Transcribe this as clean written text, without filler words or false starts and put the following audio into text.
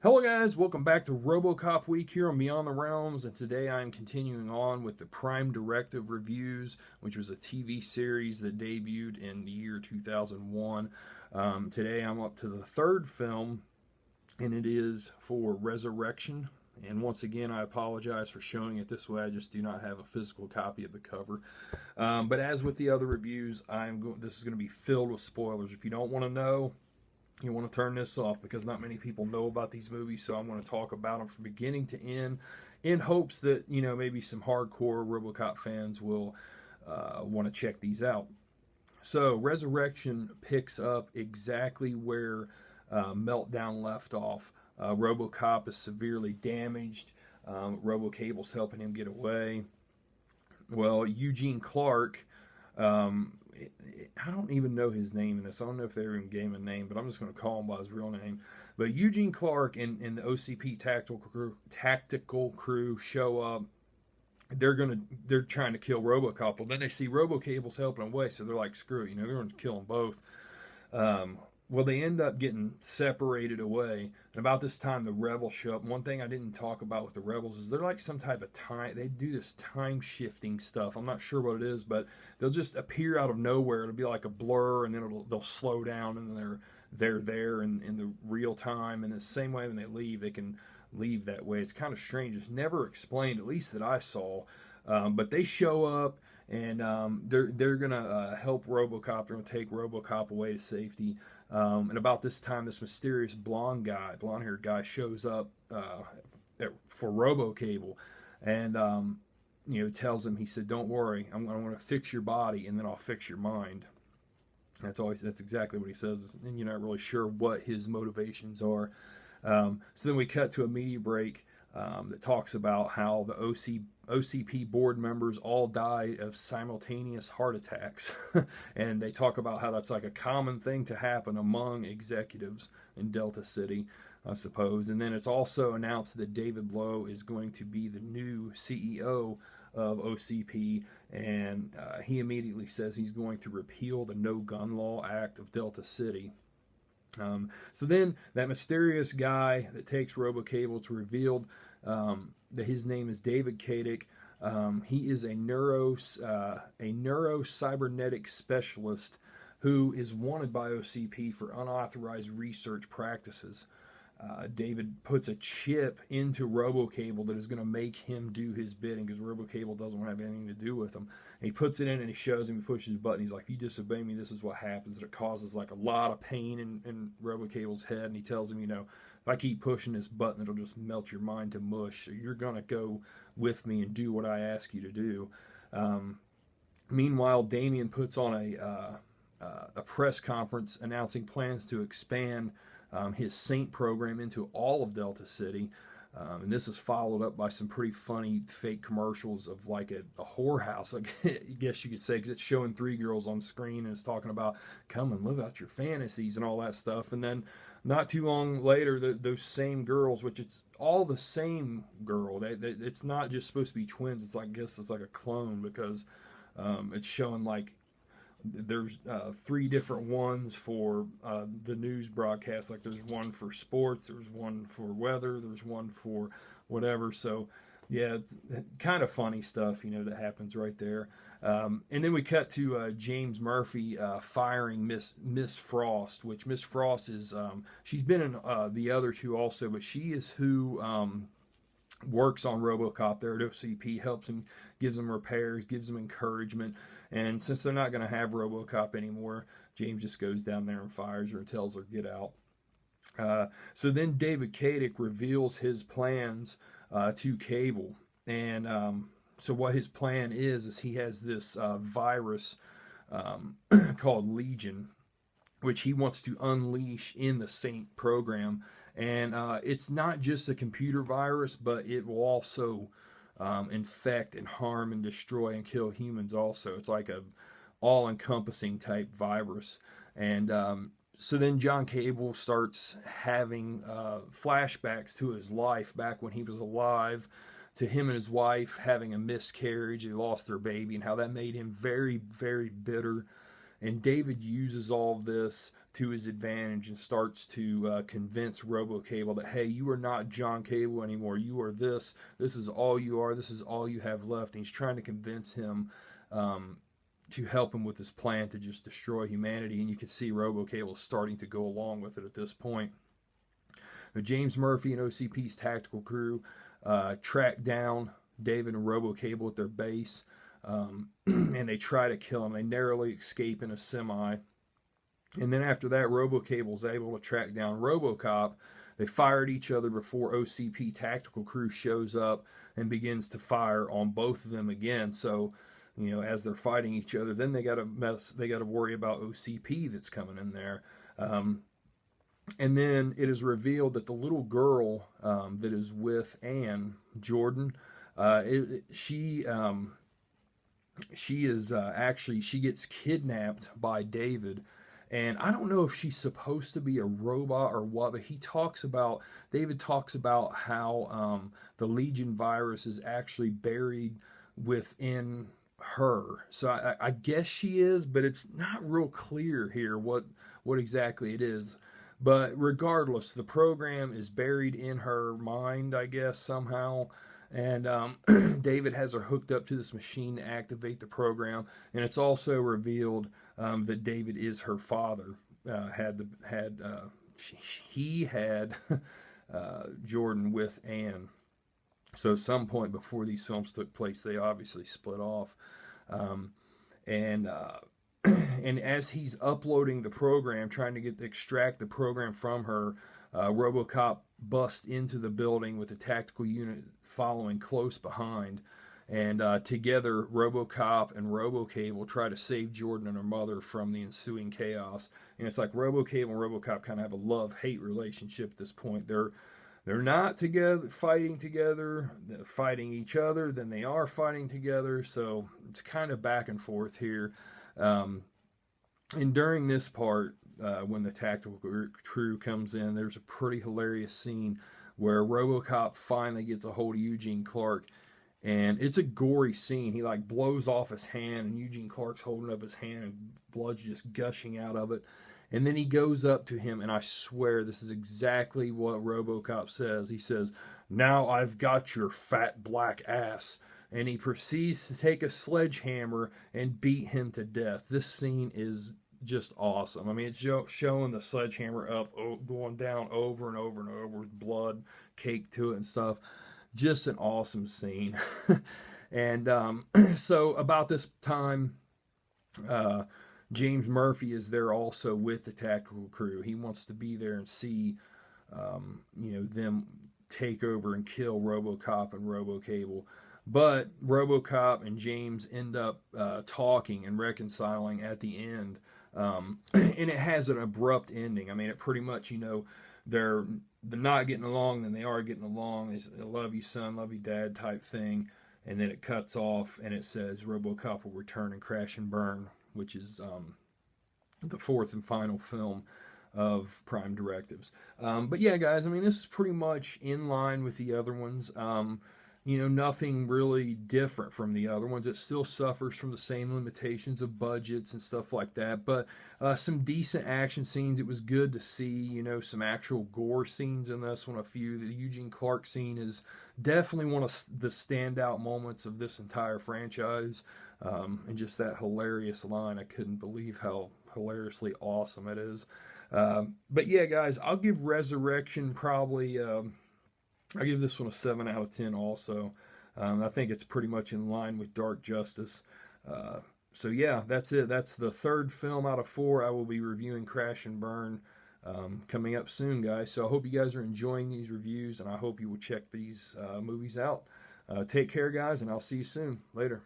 Hello guys, welcome back to Robocop Week here on Beyond the Realms, and today I'm continuing on with the Prime Directive reviews, which was a TV series that debuted in the year 2001. Today I'm up to the third film, and it is for Resurrection. And once again, I apologize for showing it this way. I just do not have a physical copy of the cover. But as with the other reviews, this is going to be filled with spoilers. If you don't want to know, you want to turn this off, because not many people know about these movies, so I'm going to talk about them from beginning to end in hopes that, maybe some hardcore RoboCop fans will want to check these out. So Resurrection picks up exactly where Meltdown left off. RoboCop is severely damaged. Robocable's helping him get away. Well, Eugene Clark, I don't even know his name in this. I don't know if they even gave him a name, but I'm just going to call him by his real name. But Eugene Clark and the OCP tactical crew show up. They're trying to kill RoboCop. Well, then they see RoboCable's helping them away, so they're like, screw it, they're going to kill them both. Well, they end up getting separated away. And about this time, the rebels show up. One thing I didn't talk about with the rebels is they're like some type of time. They do this time shifting stuff. I'm not sure what it is, but they'll just appear out of nowhere. It'll be like a blur, and then they'll slow down, and they're there in the real time. And the same way when they leave, they can leave that way. It's kind of strange. It's never explained, at least that I saw. But they show up, and they're gonna help RoboCop. They're gonna take RoboCop away to safety. And about this time, this mysterious blonde-haired guy, shows up for RoboCable, and tells him, he said, "Don't worry, I'm going to fix your body, and then I'll fix your mind." That's exactly what he says, and you're not really sure what his motivations are. So then we cut to a media break that talks about how the OCP board members all died of simultaneous heart attacks. And they talk about how that's like a common thing to happen among executives in Delta City, I suppose. And then it's also announced that David Lowe is going to be the new CEO of OCP, and he immediately says he's going to repeal the No Gun Law Act of Delta City. So then that mysterious guy that takes RoboCable to revealed that his name is David Caddick. He is a neurocybernetic specialist who is wanted by OCP for unauthorized research practices. David puts a chip into RoboCable that is going to make him do his bidding, because RoboCable doesn't want to have anything to do with him. And he puts it in, and he shows him, he pushes the button. He's like, "If you disobey me, this is what happens." And it causes like a lot of pain in RoboCable's head. And he tells him, if I keep pushing this button, it'll just melt your mind to mush. So you're going to go with me and do what I ask you to do. Meanwhile, Damien puts on a press conference announcing plans to expand his Saint program into all of Delta City. And this is followed up by some pretty funny fake commercials of like a whorehouse, I guess you could say, because it's showing three girls on screen, and it's talking about come and live out your fantasies and all that stuff. And then not too long later, those same girls, which it's all the same girl, it's not just supposed to be twins. It's like, I guess it's like a clone, because it's showing like there's three different ones for the news broadcast. Like there's one for sports, there's one for weather, there's one for whatever. So yeah, it's kind of funny stuff, that happens right there. And then we cut to James Murphy firing Miss Frost, which Miss Frost is she's been in the other two also, but she is who works on RoboCop there at OCP, helps him, gives him repairs, gives him encouragement. And since they're not going to have RoboCop anymore, James just goes down there and fires her and tells her, "Get out." So then David Caddick reveals his plans to Cable. And so what his plan is he has this virus called Legion, which he wants to unleash in the Saint program. And it's not just a computer virus, but it will also infect and harm and destroy and kill humans also. It's like a all-encompassing type virus. And so then John Cable starts having flashbacks to his life back when he was alive, to him and his wife having a miscarriage. They lost their baby, and how that made him very, very bitter And David uses all of this to his advantage and starts to convince Robocable that, hey, you are not John Cable anymore. You are this. This is all you are. This is all you have left. And he's trying to convince him to help him with his plan to just destroy humanity. And you can see Robocable starting to go along with it at this point. But James Murphy and OCP's tactical crew track down David and Robocable at their base. And they try to kill him. They narrowly escape in a semi. And then after that, Robocable's able to track down Robocop. They fire at each other before OCP tactical crew shows up and begins to fire on both of them again. So, you know, as they're fighting each other, then they got to worry about OCP that's coming in there. And then it is revealed that the little girl that is with Anne, Jordan, she gets kidnapped by David, and I don't know if she's supposed to be a robot or what, but David talks about how the Legion virus is actually buried within her. So I guess she is, but it's not real clear here what exactly it is. But regardless, the program is buried in her mind, I guess, somehow. And David has her hooked up to this machine to activate the program. And it's also revealed that David is her father. He had Jordan with Anne. So at some point before these films took place, they obviously split off. And as he's uploading the program, trying to extract the program from her, Robocop busts into the building with the tactical unit following close behind. And together, Robocop and Robocable try to save Jordan and her mother from the ensuing chaos. And it's like Robocable and Robocop kind of have a love-hate relationship at this point. They're not together, fighting together, they're fighting each other, then they are fighting together. So it's kind of back and forth here. And during this part, when the tactical crew comes in, there's a pretty hilarious scene where Robocop finally gets a hold of Eugene Clark, and it's a gory scene. He like blows off his hand, and Eugene Clark's holding up his hand, and blood's just gushing out of it. And then he goes up to him, and I swear this is exactly what Robocop says. He says, "Now I've got your fat black ass." And he proceeds to take a sledgehammer and beat him to death. This scene is just awesome. I mean, it's showing the sledgehammer up, going down over and over and over with blood caked to it and stuff. Just an awesome scene. And so about this time, James Murphy is there also with the tactical crew. He wants to be there and see, them take over and kill Robocop and Robocable. But Robocop and James end up talking and reconciling at the end. And it has an abrupt ending. I mean, it pretty much, they're not getting along, then they are getting along. It's a love you son, love you dad type thing. And then it cuts off and it says Robocop will return and crash and burn, which is the fourth and final film of Prime Directives. But yeah, guys, I mean, this is pretty much in line with the other ones. Nothing really different from the other ones. It still suffers from the same limitations of budgets and stuff like that. But some decent action scenes. It was good to see, some actual gore scenes in this one. A few. The Eugene Clark scene is definitely one of the standout moments of this entire franchise. And just that hilarious line. I couldn't believe how hilariously awesome it is. But yeah, guys, I'll give Resurrection probably... I give this one a 7 out of 10 also. I think it's pretty much in line with Dark Justice. So yeah, that's it. That's the third film out of 4. I will be reviewing Crash and Burn coming up soon, guys. So I hope you guys are enjoying these reviews, and I hope you will check these movies out. Take care, guys, and I'll see you soon. Later.